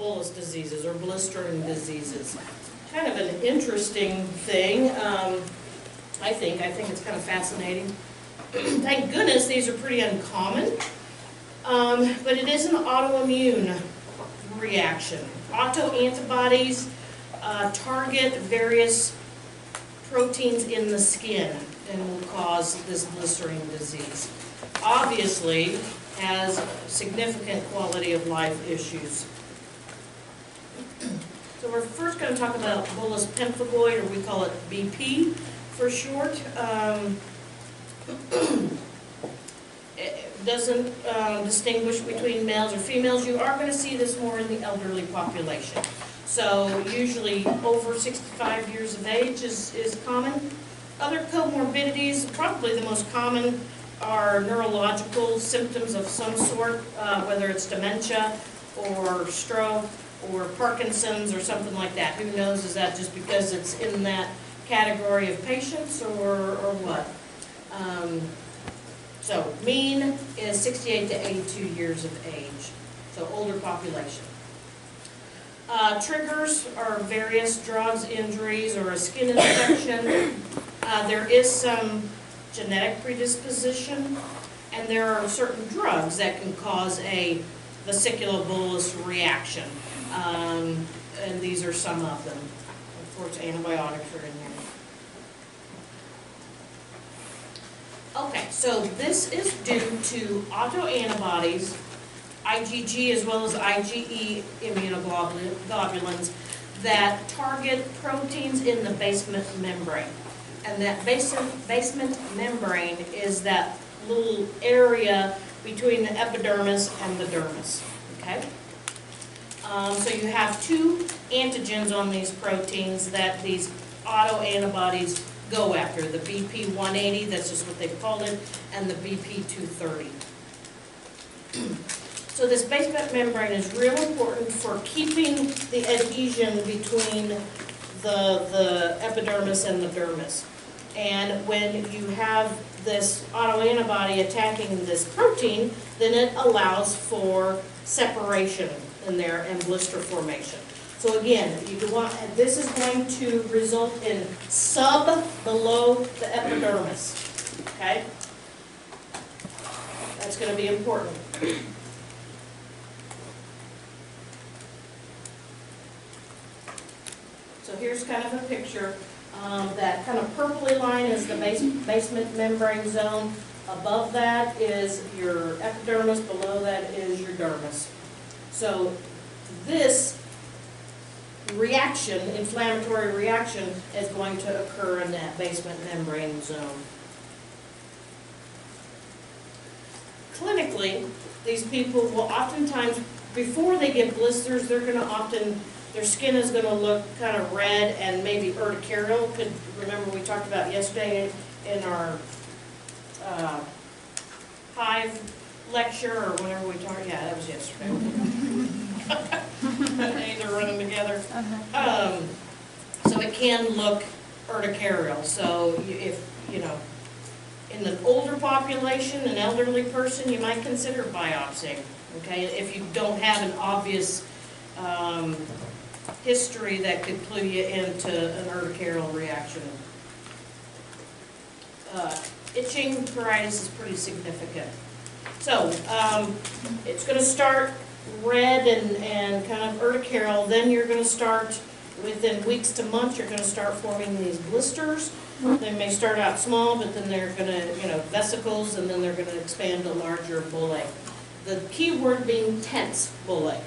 vesiculobullous diseases or blistering diseases. Kind of an interesting thing, I think it's kind of fascinating. Thank goodness these are pretty uncommon, but it is an autoimmune reaction. Autoantibodies target various proteins in the skin and will cause this blistering disease. Obviously, has significant quality of life issues. So we're first going to talk about bullous pemphigoid, or we call it BP for short. It doesn't distinguish between males or females. You are going to see this more in the elderly population. So usually over 65 years of age is common. Other comorbidities, probably the most common, are neurological symptoms of some sort, whether it's dementia or stroke or Parkinson's or something like that. Who knows, is that just because it's in that category of patients or what? So mean is 68 to 82 years of age, so older population. Triggers are various drugs, injuries, or a skin infection. There is some genetic predisposition, and there are certain drugs that can cause a vesiculobullous reaction, and these are some of them. Of course, antibiotics are in there. Okay, so this is due to autoantibodies, IgG as well as IgE immunoglobulins that target proteins in the basement membrane. And that basement membrane is that little area between the epidermis and the dermis, okay? So you have two antigens on these proteins that these autoantibodies go after, the BP180, that's just what they've called it, and the BP230. So this basement membrane is real important for keeping the adhesion between the epidermis and the dermis. And when you have this autoantibody attacking this protein, then it allows for separation in there and blister formation. So again, this is going to result in below the epidermis, okay? That's going to be important. So here's kind of a picture. That kind of purpley line is the basement membrane zone. Above that is your epidermis, below that is your dermis. So this reaction, inflammatory reaction, is going to occur in that basement membrane zone. Clinically, these people will oftentimes, before they get blisters, they're going to their skin is going to look kind of red and maybe urticarial. Remember we talked about yesterday in our hive lecture, or whenever we talked, yeah, that was yesterday. They're running together. So it can look urticarial. So if, in the older population, an elderly person, you might consider biopsying, okay, if you don't have an obvious history that could clue you into an urticarial reaction. Itching, pruritus is pretty significant. So it's going to start red and kind of urticarial. Then you're going to start, within weeks to months, you're going to start forming these blisters. They may start out small, but then they're going to, vesicles, and then they're going to expand to larger bullae. The key word being tense bullae,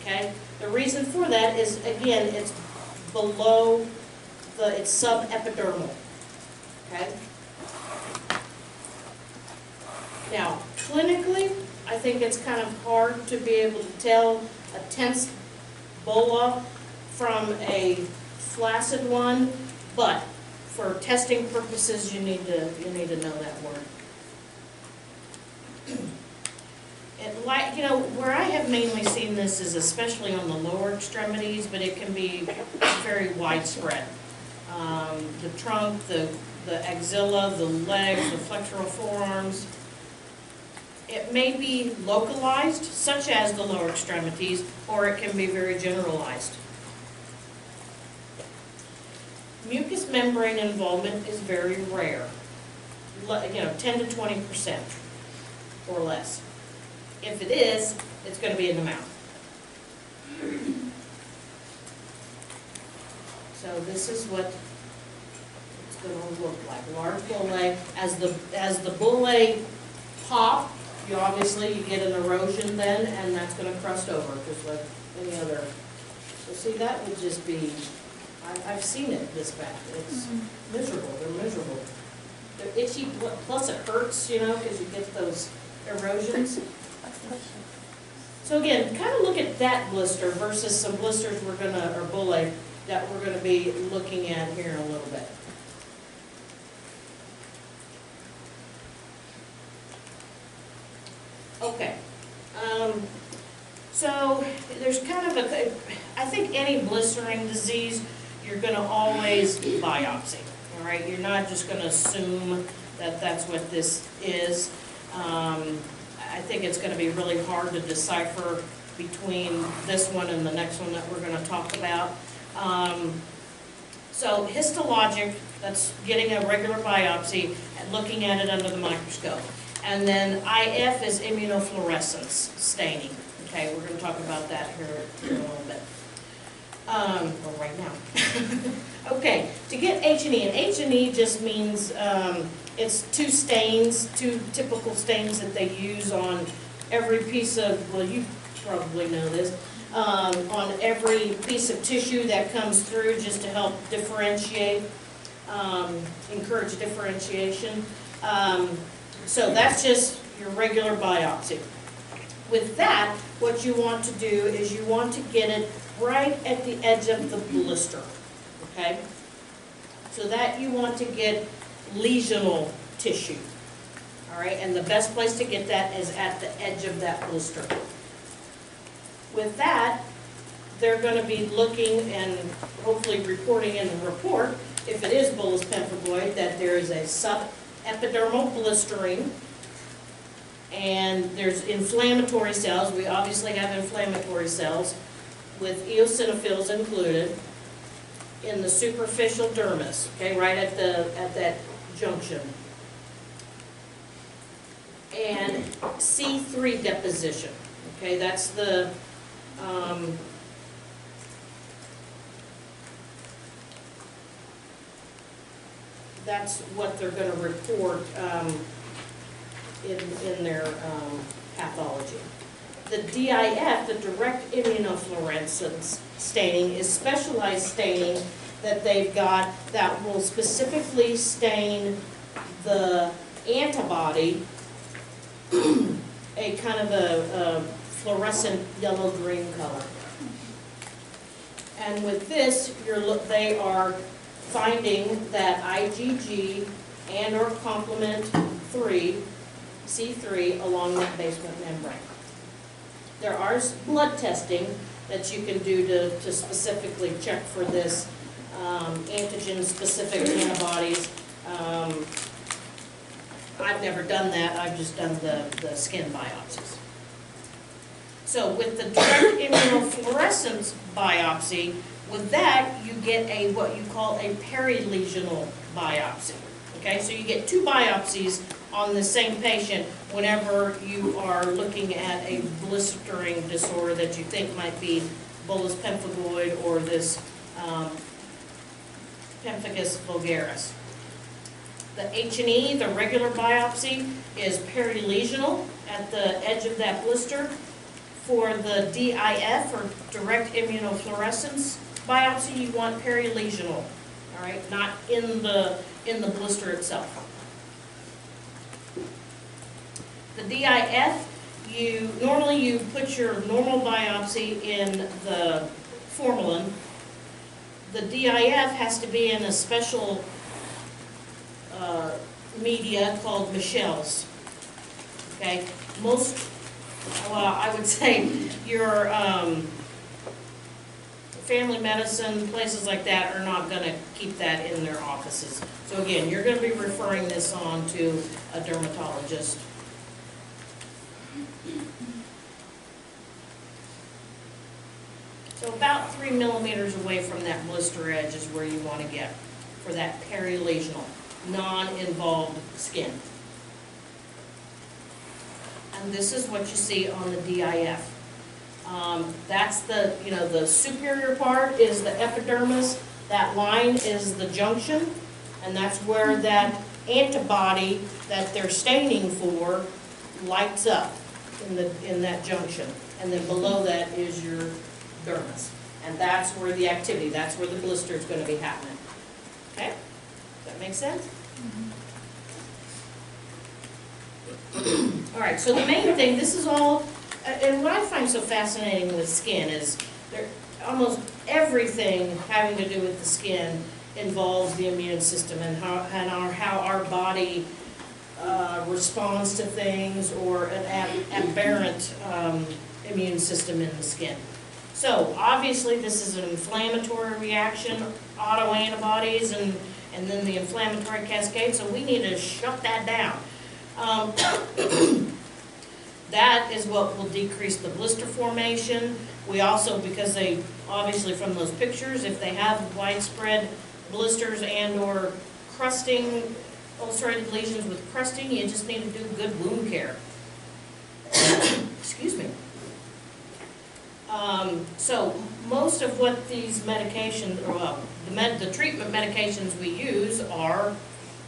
okay? The reason for that is, again, it's below it's subepidermal, okay? Now, clinically, I think it's kind of hard to be able to tell a tense bulla from a flaccid one, but for testing purposes, you need to know that word. Where I have mainly seen this is especially on the lower extremities, but it can be very widespread. The trunk, the axilla, the legs, the flexural forearms. It may be localized, such as the lower extremities, or it can be very generalized. Mucous membrane involvement is very rare, 10 to 20% or less. If it is, it's going to be in the mouth. So this is what it's going to look like. Large bullae. As the bullae pop, you get an erosion then, and that's going to crust over, just like any other. So see, that would just be, I've seen it this bad. It's miserable. They're miserable. They're itchy, plus it hurts, because you get those erosions. So again, kind of look at that blister versus some blisters or bullae that we're going to be looking at here in a little bit. Okay. So there's kind of I think any blistering disease, you're going to always biopsy. All right, you're not just going to assume that that's what this is. I think it's going to be really hard to decipher between this one and the next one that we're going to talk about. So histologic, that's getting a regular biopsy and looking at it under the microscope. And then IF is immunofluorescence staining. Okay, we're going to talk about that here in a little bit. Well, right now. Okay, to get H&E, and H&E just means it's two typical stains that they use on every piece of, well, you probably know this, on every piece of tissue that comes through, just to help differentiate, encourage differentiation. So that's just your regular biopsy. With that, what you want to do is you want to get it right at the edge of the blister, okay? So that you want to get lesional tissue, all right? And the best place to get that is at the edge of that blister. With that, they're going to be looking and hopefully reporting in the report, if it is bullous pemphigoid, that there is a subepidermal blistering, and there's inflammatory cells. We obviously have inflammatory cells with eosinophils included in the superficial dermis, okay, right at that junction. And C3 deposition, okay, that's the that's what they're going to report in their pathology. The DIF, the direct immunofluorescence staining, is specialized staining that they've got that will specifically stain the antibody a kind of a fluorescent yellow-green color. And with this, they are finding that IgG and or complement 3, C3, along that basement membrane. There are blood testing that you can do to specifically check for this antigen-specific antibodies. I've never done that. I've just done the skin biopsies. So with the direct immunofluorescence biopsy, with that you get what you call a perilesional biopsy. Okay, so you get 2 biopsies on the same patient whenever you are looking at a blistering disorder that you think might be bullous pemphigoid or this pemphigus vulgaris. The H&E, the regular biopsy, is perilesional at the edge of that blister. For the DIF, or direct immunofluorescence biopsy, you want perilesional, all right, not in the blister itself. The DIF, normally you put your normal biopsy in the formalin. The DIF has to be in a special media called Michelle's. Okay, I would say your family medicine, places like that, are not going to keep that in their offices. So again, you're going to be referring this on to a dermatologist. So about 3 millimeters away from that blister edge is where you want to get for that perilesional, non-involved skin. And this is what you see on the DIF. That's the, the superior part is the epidermis, that line is the junction, and that's where that antibody that they're staining for lights up in that junction. And then below that is your dermis. And that's where the activity, that's where the blister is going to be happening. Okay? Does that make sense? All right, so the main thing, this is all, and what I find so fascinating with skin is almost everything having to do with the skin involves the immune system and how our body responds to things, or an aberrant immune system in the skin. So obviously this is an inflammatory reaction, autoantibodies, and then the inflammatory cascade, so we need to shut that down. That is what will decrease the blister formation. We also, because they, obviously from those pictures, if they have widespread blisters and or crusting, ulcerated lesions with crusting, you just need to do good wound care. Excuse me. So most of what these medications, or well, the treatment medications we use are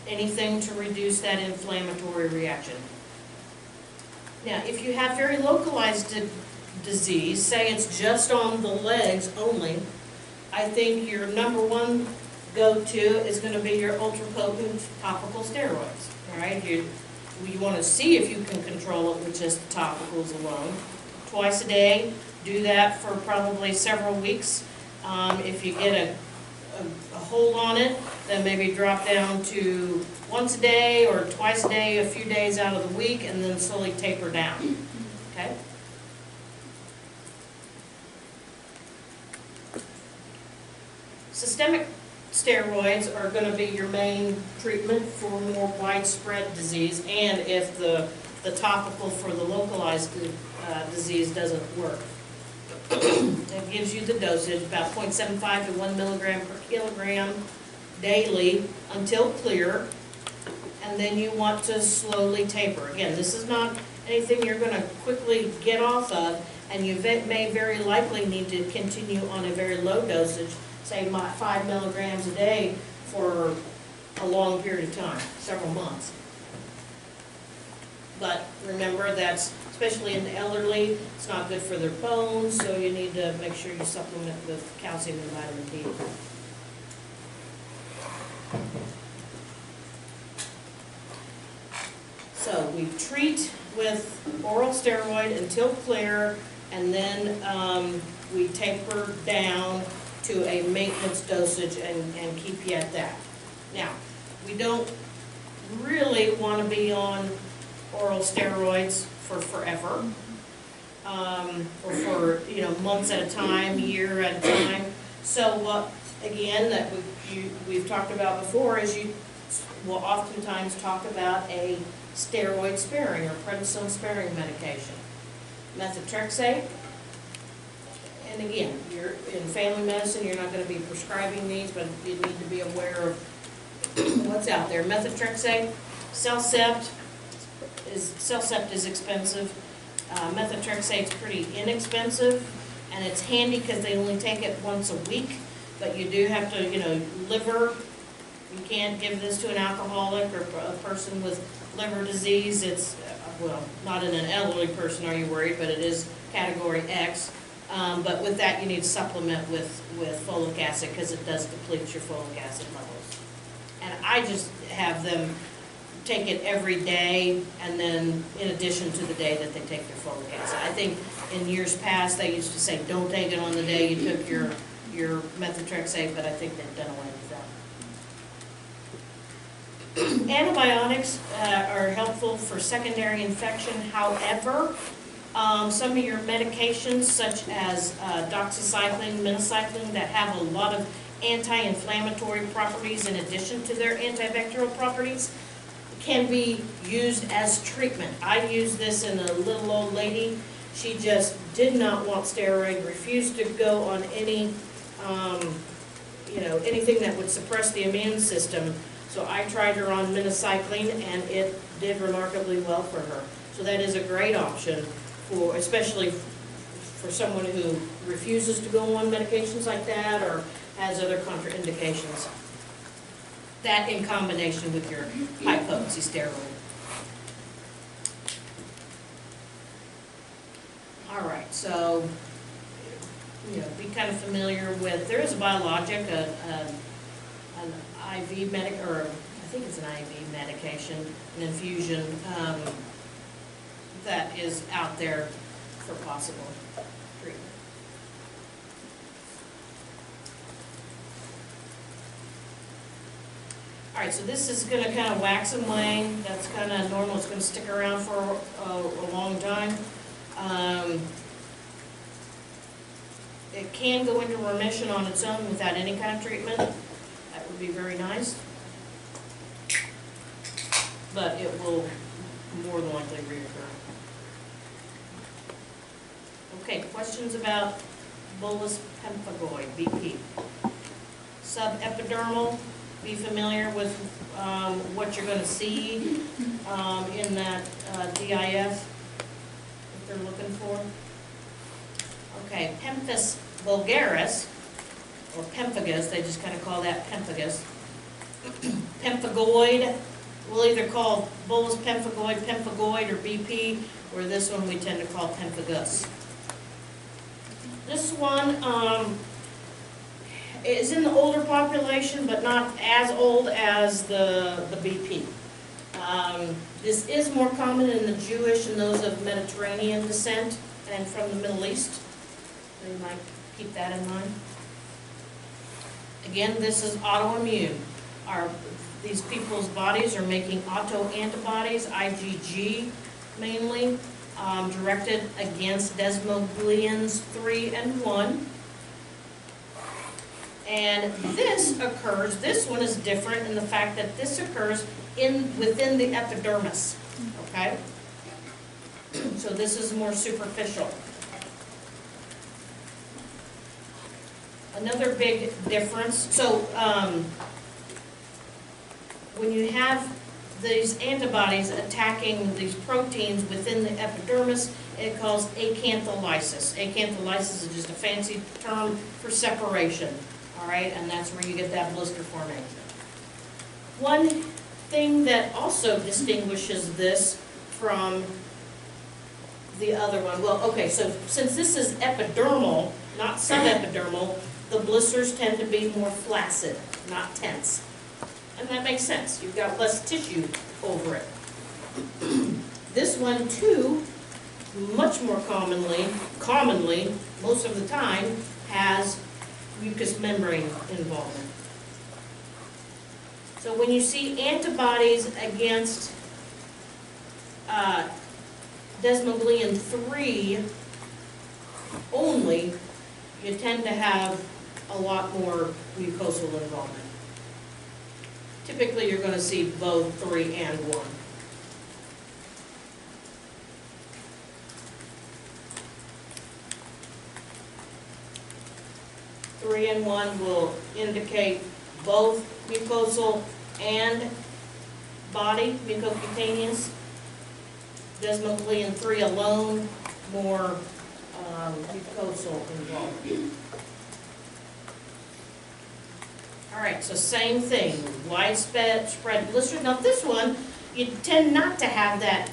anything to reduce that inflammatory reaction. Now, if you have very localized disease, say it's just on the legs only, I think your number one go-to is going to be your ultra-potent topical steroids. All right, you want to see if you can control it with just topicals alone. Twice a day, do that for probably several weeks. If you get a hold on it, then maybe drop down to once a day or twice a day, a few days out of the week, and then slowly taper down. Okay? Systemic steroids are going to be your main treatment for more widespread disease, and if the topical for the localized disease doesn't work. It gives you the dosage, about 0.75 to 1 milligram per kilogram daily until clear, and then you want to slowly taper. Again, this is not anything you're going to quickly get off of, and you may very likely need to continue on a very low dosage, say 5 milligrams a day for a long period of time, several months. But remember, that's, especially in the elderly, it's not good for their bones, so you need to make sure you supplement with calcium and vitamin D. So we treat with oral steroid until clear, and then we taper down to a maintenance dosage and keep you at that. Now, we don't really want to be on oral steroids for forever, or for months at a time, year at a time. So what again that we've talked about before is you will oftentimes talk about a steroid sparing or prednisone sparing medication, methotrexate. And again, you're in family medicine, you're not going to be prescribing these, but you need to be aware of what's out there. Methotrexate, Cellcept is expensive. Methotrexate's pretty inexpensive, and it's handy because they only take it once a week. But you do have to, liver. You can't give this to an alcoholic or a person with liver disease. It's well, not in an elderly person, are you worried? But it is category X. But with that, you need to supplement with folic acid because it does deplete your folic acid levels. And I just have them take it every day, and then in addition to the day that they take their folic acid. I think in years past they used to say don't take it on the day you took your methotrexate, but I think they've done away with that. Antibiotics are helpful for secondary infection. However, some of your medications such as doxycycline, minocycline that have a lot of anti-inflammatory properties in addition to their antibacterial properties can be used as treatment. I use this in a little old lady She just did not want steroid, refused to go on any, anything that would suppress the immune system. So I tried her on minocycline, and it did remarkably well for her. So that is a great option for, especially for someone who refuses to go on medications like that or has other contraindications. That in combination with your high potency steroid. All right, so be kind of familiar with, there is a biologic, an IV or I think it's an IV medication, an infusion that is out there for possible treatment. All right, so this is going to kind of wax and wane. That's kind of normal. It's going to stick around for a long time. It can go into remission on its own without any kind of treatment. That would be very nice. But it will more than likely reoccur. Okay, questions about bullous pemphigoid, BP. Subepidermal, be familiar with what you're going to see in that DIF that they're looking for. Okay, pemphigus vulgaris, or pemphigus, they just kind of call that pemphigus. Pemphigoid, we'll either call bullous pemphigoid, or BP, or this one we tend to call pemphigus. This one is in the older population, but not as old as the BP. This is more common in the Jewish and those of Mediterranean descent and from the Middle East. So you might keep that in mind. Again, this is autoimmune. These people's bodies are making autoantibodies, IgG mainly, directed against desmoglians 3 and 1. And this one is different in the fact that this occurs within the epidermis, okay? So this is more superficial. Another big difference, so when you have these antibodies attacking these proteins within the epidermis, it calls acantholysis. Acantholysis is just a fancy term for separation, all right? And that's where you get that blister formation. One thing that also distinguishes this from the other one, well, okay, so since this is epidermal, not subepidermal, the blisters tend to be more flaccid, not tense. And that makes sense. You've got less tissue over it. This one, too, much more commonly, most of the time, has mucous membrane involvement. So when you see antibodies against desmoglian 3 only, you tend to have a lot more mucosal involvement. Typically, you're going to see both 3 and 1. Three and 1 will indicate both mucosal and body, mucocutaneous. Desmoglian 3 alone, more mucosal involvement. All right, so same thing, widespread blisters. Now this one, you tend not to have that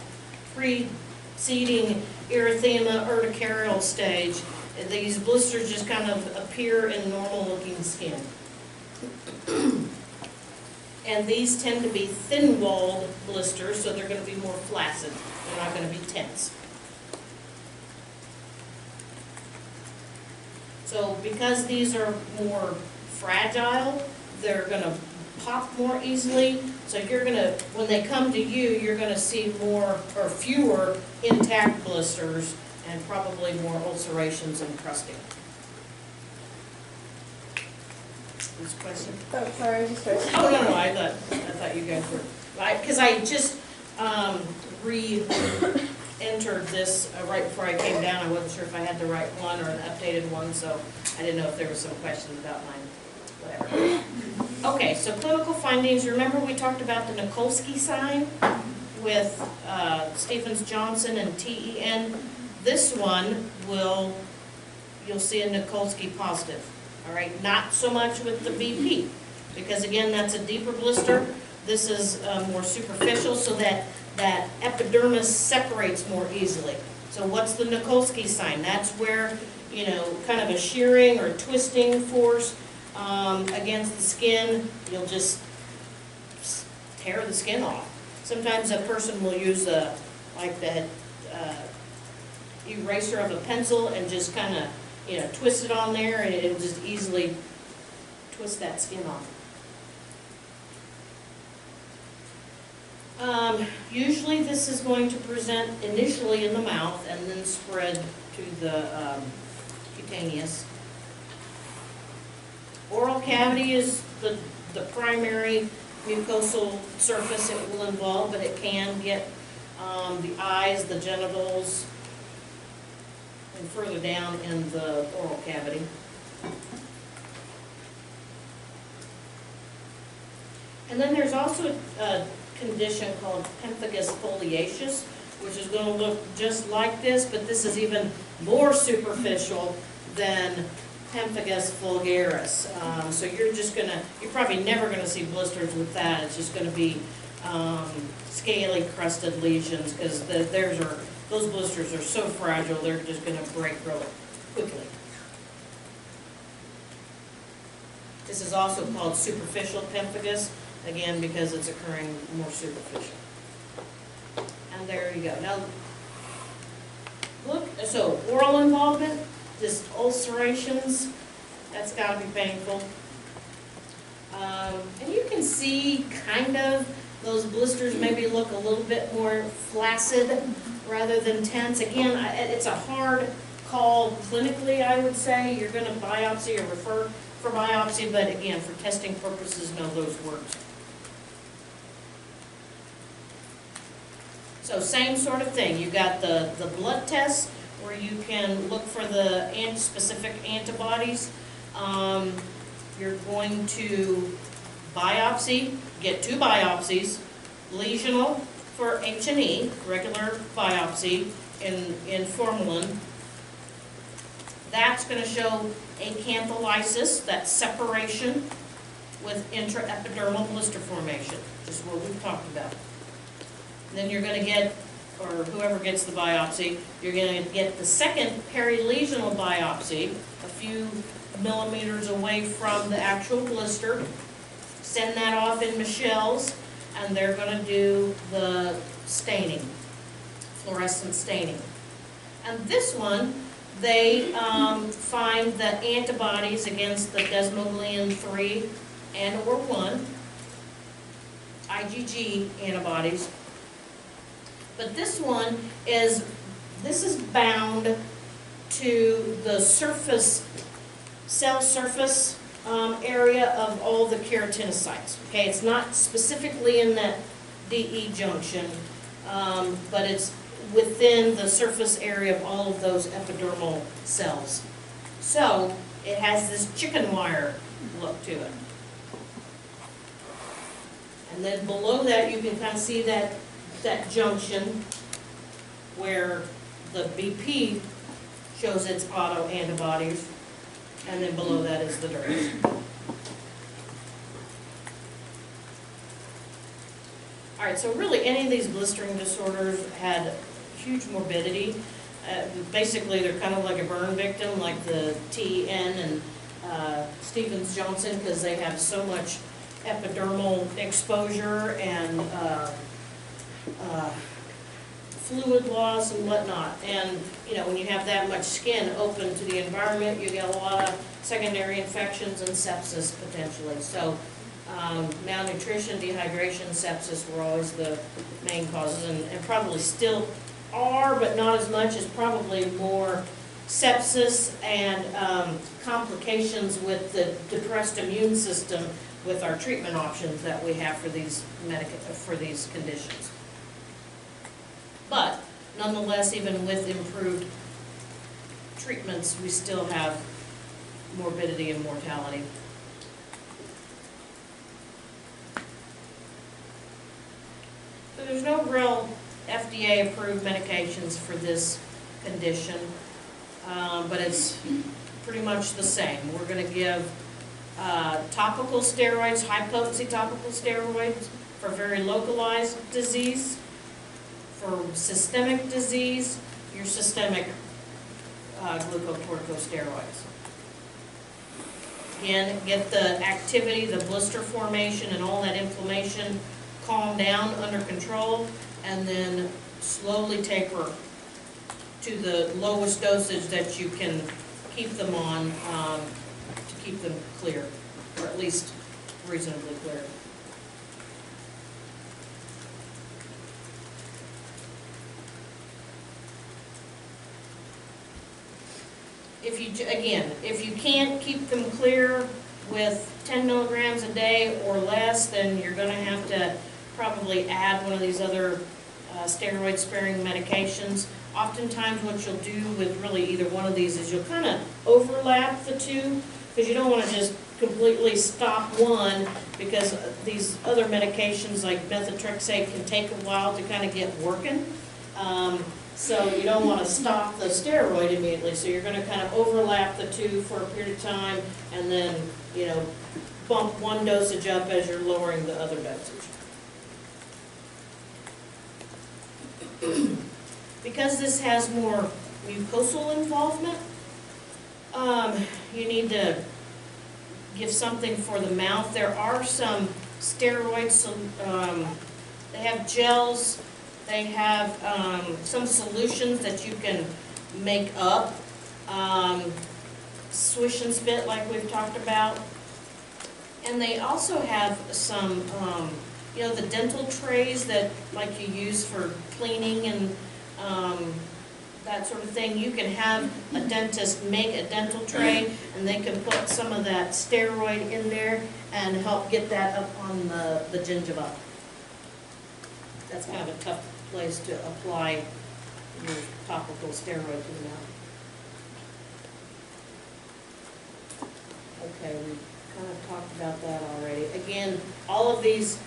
preceding erythema urticarial stage. These blisters just kind of appear in normal-looking skin. And these tend to be thin-walled blisters, so they're going to be more flaccid. They're not going to be tense. So because these are more fragile, they're going to pop more easily. So you're going to, when they come to you, you're going to see more or fewer intact blisters and probably more ulcerations and crusting. This question? Oh, sorry, I just started. Oh, no, I thought you guys were, because I just entered this right before I came down. I wasn't sure if I had the right one or an updated one, so I didn't know if there was some questions about mine. Whatever. Okay, so clinical findings. Remember we talked about the Nikolsky sign with Stevens-Johnson and TEN. This one you'll see a Nikolsky positive. All right, not so much with the BP, because again, that's a deeper blister. This is more superficial, so that epidermis separates more easily. So what's the Nikolsky sign? That's where, you know, kind of a shearing or twisting force against the skin, you'll just tear the skin off. Sometimes a person will use like the eraser of a pencil and just kind of, you know, twist it on there, and it'll just easily twist that skin off. Usually this is going to present initially in the mouth and then spread to the cutaneous. Oral cavity is the primary mucosal surface it will involve, but it can get the eyes, the genitals, and further down in the oral cavity. And then there's also a condition called pemphigus foliaceus, which is going to look just like this, but this is even more superficial than pemphigus vulgaris. So you're probably never going to see blisters with that. It's just going to be scaly crusted lesions, because those blisters are so fragile, they're just going to break really quickly. This is also called superficial pemphigus, again, because it's occurring more superficial. And there you go. Now, look, so oral involvement, just ulcerations, that's got to be painful. And you can see kind of those blisters maybe look a little bit more flaccid rather than tense. Again, it's a hard call clinically, I would say. You're going to biopsy or refer for biopsy, but again, for testing purposes, know those words. So same sort of thing. You got the blood test where you can look for the specific antibodies. You're going to biopsy, get 2 biopsies, lesional for H&E, regular biopsy in formalin. That's going to show acantholysis, that separation with intraepidermal blister formation, just what we've talked about. Then you're going to get, or whoever gets the biopsy, you're going to get the second perilesional biopsy, a few millimeters away from the actual blister. Send that off in Michelle's, and they're going to do the staining, fluorescent staining. And this one, they find the antibodies against the desmoglein 3 and or 1, IgG antibodies. But this one is bound to the surface, cell surface area of all the keratinocytes. Okay, it's not specifically in that DE junction, but it's within the surface area of all of those epidermal cells. So it has this chicken wire look to it. And then below that you can kind of see that junction where the BP shows its autoantibodies, and then below that is the dermis. All right, so really any of these blistering disorders had huge morbidity. Basically, they're kind of like a burn victim, like the TEN and Stevens-Johnson, because they have so much epidermal exposure and fluid loss and whatnot. And you know, when you have that much skin open to the environment, you get a lot of secondary infections and sepsis potentially. So malnutrition, dehydration, sepsis were always the main causes, and probably still are, but not as much, as probably more sepsis and complications with the depressed immune system with our treatment options that we have for these conditions. But nonetheless, even with improved treatments, we still have morbidity and mortality. So there's no real FDA-approved medications for this condition, but it's pretty much the same. We're going to give topical steroids, high-potency topical steroids for very localized disease. For systemic disease, your systemic glucocorticosteroids. Again, get the activity, the blister formation, and all that inflammation calmed down, under control, and then slowly taper to the lowest dosage that you can keep them on to keep them clear, or at least reasonably clear. If you can't keep them clear with 10 milligrams a day or less, then you're going to have to probably add one of these other steroid-sparing medications. Oftentimes what you'll do with really either one of these is you'll kind of overlap the two, because you don't want to just completely stop one, because these other medications like methotrexate can take a while to kind of get working. So you don't want to stop the steroid immediately, so you're going to kind of overlap the two for a period of time, and then, you know, bump one dosage up as you're lowering the other dosage. Because this has more mucosal involvement, you need to give something for the mouth. There are some steroids, they have gels. They have some solutions that you can make up, swish and spit like we've talked about. And they also have some, you know, the dental trays that like you use for cleaning and that sort of thing. You can have a dentist make a dental tray, and they can put some of that steroid in there and help get that up on the gingiva. That's kind of a tough place to apply your topical steroid to the mouth. Okay, we kind of talked about that already. Again, all of these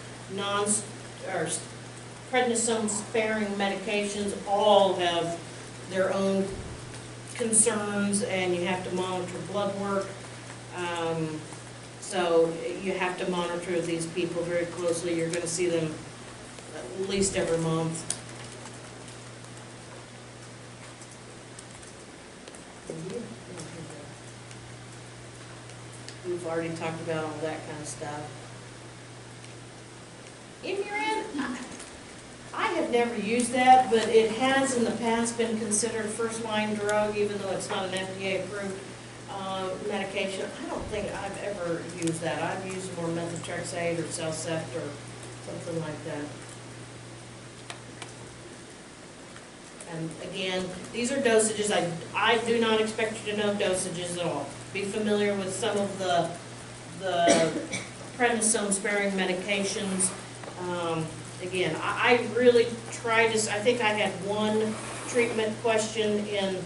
prednisone-sparing medications all have their own concerns, and you have to monitor blood work. So you have to monitor these people very closely. You're going to see them at least every month. We've already talked about all that kind of stuff. Imuran, I have never used that, but it has in the past been considered first-line drug, even though it's not an FDA-approved medication. I don't think I've ever used that. I've used more Methotrexate or Celcept or something like that. And again, these are dosages. I do not expect you to know dosages at all. Be familiar with some of the prednisone-sparing medications. Again, I really tried this. I think I had one treatment question in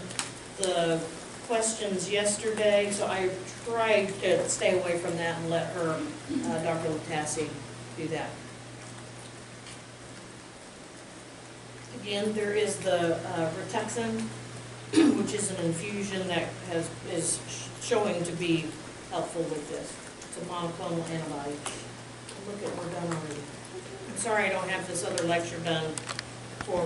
the questions yesterday, so I tried to stay away from that and let her, Dr. Latassi, do that. Again, there is the Rituxan, which is an infusion that is showing to be helpful with this. It's a monoclonal antibody. Look at, we're done already. I'm sorry I don't have this other lecture done for